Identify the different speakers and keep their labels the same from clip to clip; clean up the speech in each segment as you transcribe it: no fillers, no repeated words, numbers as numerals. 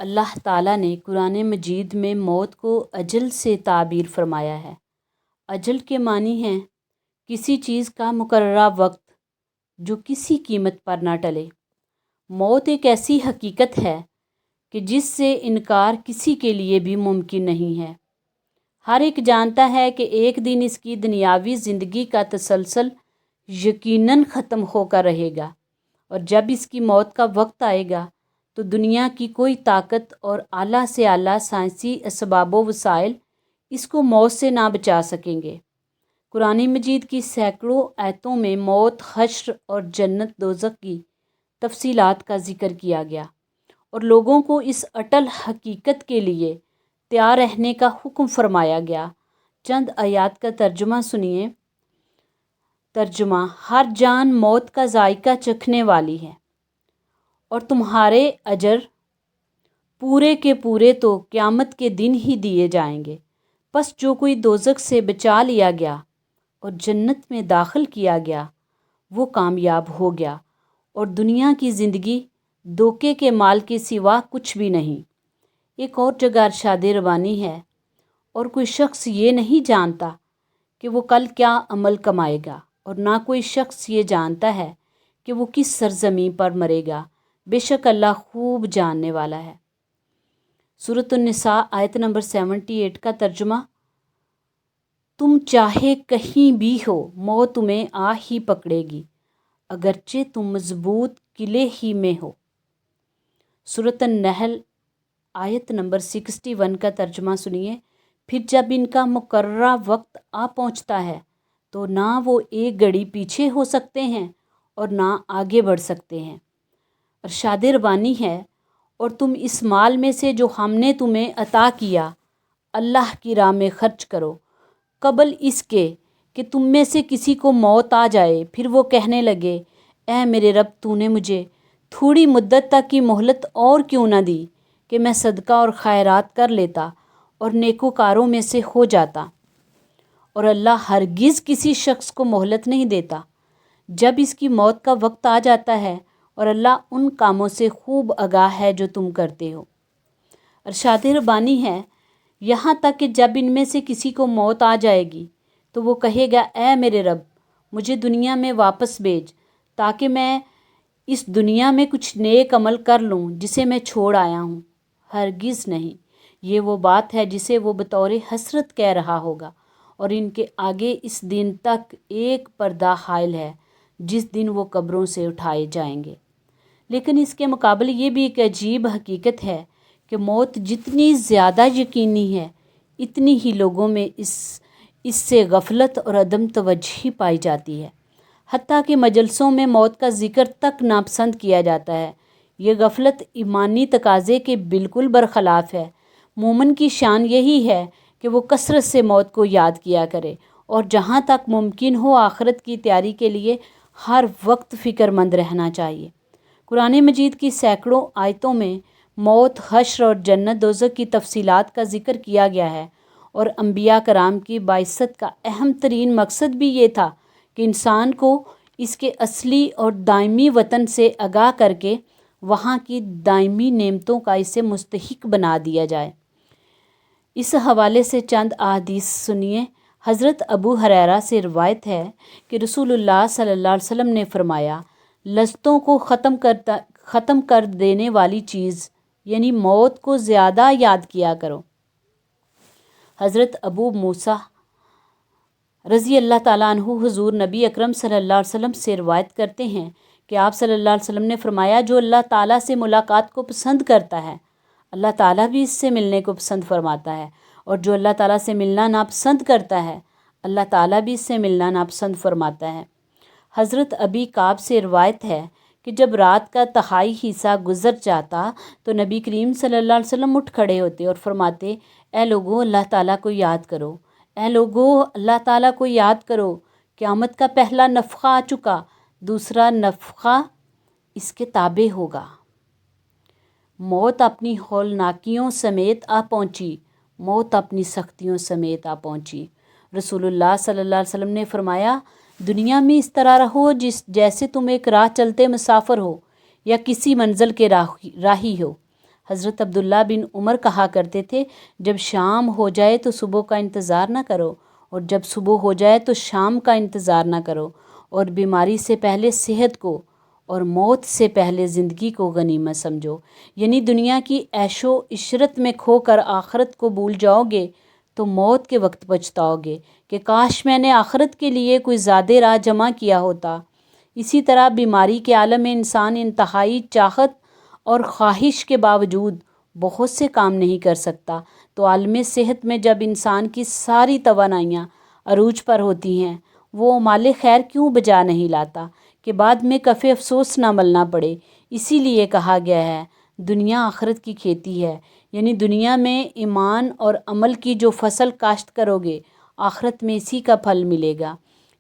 Speaker 1: اللہ تعالیٰ نے قرآن مجید میں موت کو اجل سے تعبیر فرمایا ہے۔ اجل کے معنی ہیں کسی چیز کا مقررہ وقت جو کسی قیمت پر نہ ٹلے۔ موت ایک ایسی حقیقت ہے کہ جس سے انکار کسی کے لیے بھی ممکن نہیں ہے۔ ہر ایک جانتا ہے کہ ایک دن اس کی دنیاوی زندگی کا تسلسل یقیناً ختم ہو کر رہے گا، اور جب اس کی موت کا وقت آئے گا تو دنیا کی کوئی طاقت اور اعلیٰ سے اعلیٰ سائنسی اسباب و وسائل اس کو موت سے نہ بچا سکیں گے۔ قرآن مجید کی سینکڑوں آیتوں میں موت، حشر اور جنت دوزخ کی تفصیلات کا ذکر کیا گیا اور لوگوں کو اس اٹل حقیقت کے لیے تیار رہنے کا حکم فرمایا گیا۔ چند آیات کا ترجمہ سنیے۔ ترجمہ: ہر جان موت کا ذائقہ چکھنے والی ہے اور تمہارے اجر پورے کے پورے تو قیامت کے دن ہی دیے جائیں گے۔ پس جو کوئی دوزخ سے بچا لیا گیا اور جنت میں داخل کیا گیا وہ کامیاب ہو گیا، اور دنیا کی زندگی دھوکے کے مال کے سوا کچھ بھی نہیں۔ ایک اور جگہ ارشاد ربانی ہے، اور کوئی شخص یہ نہیں جانتا کہ وہ کل کیا عمل کمائے گا، اور نہ کوئی شخص یہ جانتا ہے کہ وہ کس سرزمین پر مرے گا، بے شک اللہ خوب جاننے والا ہے۔ سورۃ النساء آیت نمبر 78 کا ترجمہ: تم چاہے کہیں بھی ہو موت تمہیں آ ہی پکڑے گی، اگرچہ تم مضبوط قلعے ہی میں ہو۔ سورۃ النحل آیت نمبر 61 کا ترجمہ سنیے۔ پھر جب ان کا مقررہ وقت آ پہنچتا ہے تو نہ وہ ایک گھڑی پیچھے ہو سکتے ہیں اور نہ آگے بڑھ سکتے ہیں۔ ارشاد ربانی ہے، اور تم اس مال میں سے جو ہم نے تمہیں عطا کیا اللہ کی راہ میں خرچ کرو، قبل اس کے کہ تم میں سے کسی کو موت آ جائے، پھر وہ کہنے لگے اے میرے رب، تو نے مجھے تھوڑی مدت تک کی مہلت اور کیوں نہ دی کہ میں صدقہ اور خیرات کر لیتا اور نیکوکاروں میں سے ہو جاتا۔ اور اللہ ہرگز کسی شخص کو مہلت نہیں دیتا جب اس کی موت کا وقت آ جاتا ہے، اور اللہ ان کاموں سے خوب آگاہ ہے جو تم کرتے ہو۔ ارشاد ربانی ہے، یہاں تک کہ جب ان میں سے کسی کو موت آ جائے گی تو وہ کہے گا اے میرے رب، مجھے دنیا میں واپس بھیج تاکہ میں اس دنیا میں کچھ نیک عمل کر لوں جسے میں چھوڑ آیا ہوں۔ ہرگز نہیں، یہ وہ بات ہے جسے وہ بطور حسرت کہہ رہا ہوگا، اور ان کے آگے اس دن تک ایک پردہ حائل ہے جس دن وہ قبروں سے اٹھائے جائیں گے۔ لیکن اس کے مقابلے یہ بھی ایک عجیب حقیقت ہے کہ موت جتنی زیادہ یقینی ہے اتنی ہی لوگوں میں اس سے غفلت اور عدم توجہی پائی جاتی ہے، حتیٰ کہ مجلسوں میں موت کا ذکر تک ناپسند کیا جاتا ہے۔ یہ غفلت ایمانی تقاضے کے بالکل برخلاف ہے۔ مومن کی شان یہی ہے کہ وہ کثرت سے موت کو یاد کیا کرے اور جہاں تک ممکن ہو آخرت کی تیاری کے لیے ہر وقت فکر مند رہنا چاہیے۔ قرآن مجید کی سینکڑوں آیتوں میں موت، حشر اور جنت دوزخ کی تفصیلات کا ذکر کیا گیا ہے، اور انبیاء کرام کی بعثت کا اہم ترین مقصد بھی یہ تھا کہ انسان کو اس کے اصلی اور دائمی وطن سے آگاہ کر کے وہاں کی دائمی نعمتوں کا اسے مستحق بنا دیا جائے۔ اس حوالے سے چند احادیث سنیے۔ حضرت ابو ہریرہ سے روایت ہے کہ رسول اللہ صلی اللہ علیہ وسلم نے فرمایا، لذتوں کو ختم کر دینے والی چیز یعنی موت کو زیادہ یاد کیا کرو۔ حضرت ابو موسیٰ رضی اللہ تعالیٰ عنہ حضور نبی اکرم صلی اللہ علیہ وسلم سے روایت کرتے ہیں کہ آپ صلی اللہ علیہ وسلم نے فرمایا، جو اللہ تعالیٰ سے ملاقات کو پسند کرتا ہے اللہ تعالیٰ بھی اس سے ملنے کو پسند فرماتا ہے، اور جو اللہ تعالیٰ سے ملنا ناپسند کرتا ہے اللہ تعالیٰ بھی اس سے ملنا ناپسند فرماتا ہے۔ حضرت ابی کعب سے روایت ہے کہ جب رات کا تہائی حصہ گزر جاتا تو نبی کریم صلی اللہ علیہ وسلم اٹھ کھڑے ہوتے اور فرماتے، اے لوگو اللہ تعالیٰ کو یاد کرو، اے لوگو اللہ تعالیٰ کو یاد کرو، قیامت کا پہلا نفخہ آ چکا، دوسرا نفخہ اس کے تابع ہوگا۔ موت اپنی ہولناکیوں سمیت آ پہنچی، موت اپنی سختیوں سمیت آ پہنچی۔ رسول اللہ صلی اللہ علیہ وسلم نے فرمایا، دنیا میں اس طرح رہو جیسے تم ایک راہ چلتے مسافر ہو یا کسی منزل کے راہی ہو۔ حضرت عبداللہ بن عمر کہا کرتے تھے، جب شام ہو جائے تو صبح کا انتظار نہ کرو، اور جب صبح ہو جائے تو شام کا انتظار نہ کرو، اور بیماری سے پہلے صحت کو اور موت سے پہلے زندگی کو غنیمت سمجھو۔ یعنی دنیا کی عیش و عشرت میں کھو کر آخرت کو بھول جاؤ گے تو موت کے وقت پچھتاؤ گے کہ کاش میں نے آخرت کے لیے کوئی زیادہ راہ جمع کیا ہوتا۔ اسی طرح بیماری کے عالم میں انسان انتہائی چاہت اور خواہش کے باوجود بہت سے کام نہیں کر سکتا، تو عالم صحت میں جب انسان کی ساری توانائیاں عروج پر ہوتی ہیں، وہ مال خیر کیوں بجا نہیں لاتا کہ بعد میں کف افسوس نہ ملنا پڑے۔ اسی لیے کہا گیا ہے دنیا آخرت کی کھیتی ہے، یعنی دنیا میں ایمان اور عمل کی جو فصل کاشت کرو گے، آخرت میں اسی کا پھل ملے گا۔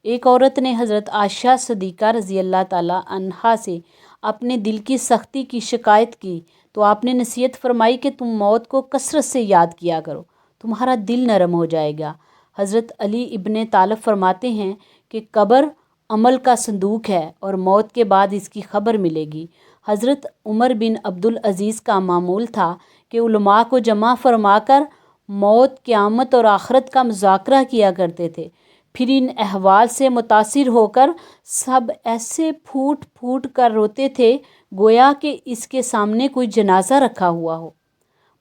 Speaker 1: ایک عورت نے حضرت عائشہ صدیقہ رضی اللہ تعالیٰ عنہا سے اپنے دل کی سختی کی شکایت کی تو آپ نے نصیحت فرمائی کہ تم موت کو کثرت سے یاد کیا کرو، تمہارا دل نرم ہو جائے گا۔ حضرت علی ابن طالب فرماتے ہیں کہ قبر عمل کا صندوق ہے اور موت کے بعد اس کی خبر ملے گی۔ حضرت عمر بن عبدالعزیز کا معمول تھا کہ علماء کو جمع فرما کر موت، قیامت اور آخرت کا مذاکرہ کیا کرتے تھے۔ پھر ان احوال سے متاثر ہو کر سب ایسے پھوٹ پھوٹ کر روتے تھے گویا کہ اس کے سامنے کوئی جنازہ رکھا ہوا ہو۔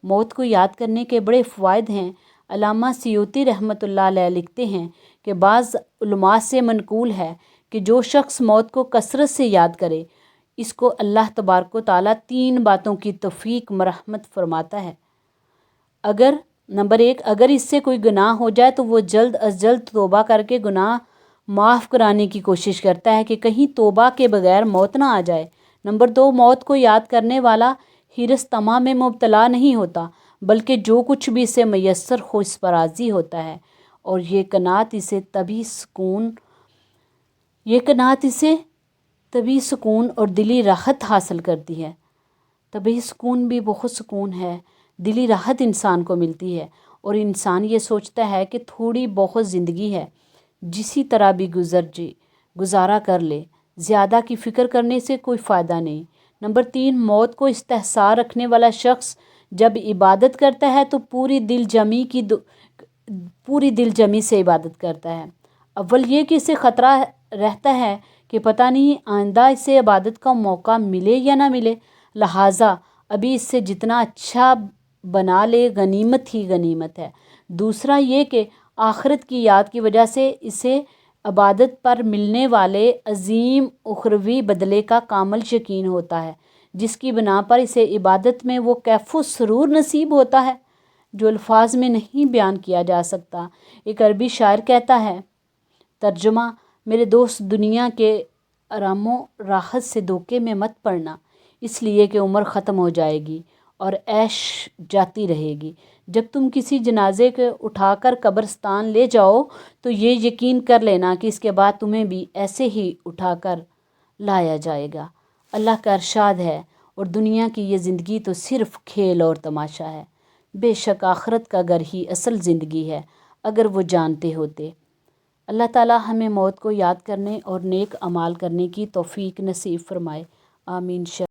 Speaker 1: موت کو یاد کرنے کے بڑے فوائد ہیں۔ علامہ سیوطی رحمۃ اللہ علیہ لکھتے ہیں کہ بعض علماء سے منقول ہے کہ جو شخص موت کو کثرت سے یاد کرے، اس کو اللہ تبارک و تعالیٰ 3 باتوں کی توفیق مرحمت فرماتا ہے۔ نمبر 1، اگر اس سے کوئی گناہ ہو جائے تو وہ جلد از جلد توبہ کر کے گناہ معاف کرانے کی کوشش کرتا ہے کہ کہیں توبہ کے بغیر موت نہ آ جائے۔ نمبر 2، موت کو یاد کرنے والا حرص طمع میں مبتلا نہیں ہوتا، بلکہ جو کچھ بھی اسے میسر ہو اس پر راضی ہوتا ہے، اور یہ قناعت اسے طبی سکون اور دلی راحت حاصل کرتی ہے۔ طبی سکون بھی بہت سکون ہے، دلی راحت انسان کو ملتی ہے، اور انسان یہ سوچتا ہے کہ تھوڑی بہت زندگی ہے، جسی طرح بھی گزارا کر لے، زیادہ کی فکر کرنے سے کوئی فائدہ نہیں۔ نمبر 3، موت کو استحضار رکھنے والا شخص جب عبادت کرتا ہے تو پوری دل جمی سے عبادت کرتا ہے۔ اول یہ کہ اسے خطرہ رہتا ہے کہ پتہ نہیں آئندہ اسے عبادت کا موقع ملے یا نہ ملے، لہٰذا ابھی اس سے جتنا اچھا بنا لے غنیمت ہی غنیمت ہے۔ دوسرا یہ کہ آخرت کی یاد کی وجہ سے اسے عبادت پر ملنے والے عظیم اخروی بدلے کا کامل یقین ہوتا ہے، جس کی بنا پر اسے عبادت میں وہ کیف و سرور نصیب ہوتا ہے جو الفاظ میں نہیں بیان کیا جا سکتا۔ ایک عربی شاعر کہتا ہے، ترجمہ: میرے دوست، دنیا کے آرام و راحت سے دھوکے میں مت پڑنا، اس لیے کہ عمر ختم ہو جائے گی اور عیش جاتی رہے گی۔ جب تم کسی جنازے کو اٹھا کر قبرستان لے جاؤ تو یہ یقین کر لینا کہ اس کے بعد تمہیں بھی ایسے ہی اٹھا کر لایا جائے گا۔ اللہ کا ارشاد ہے، اور دنیا کی یہ زندگی تو صرف کھیل اور تماشا ہے، بے شک آخرت کا گھر ہی اصل زندگی ہے، اگر وہ جانتے ہوتے۔ اللہ تعالیٰ ہمیں موت کو یاد کرنے اور نیک اعمال کرنے کی توفیق نصیب فرمائے، آمین۔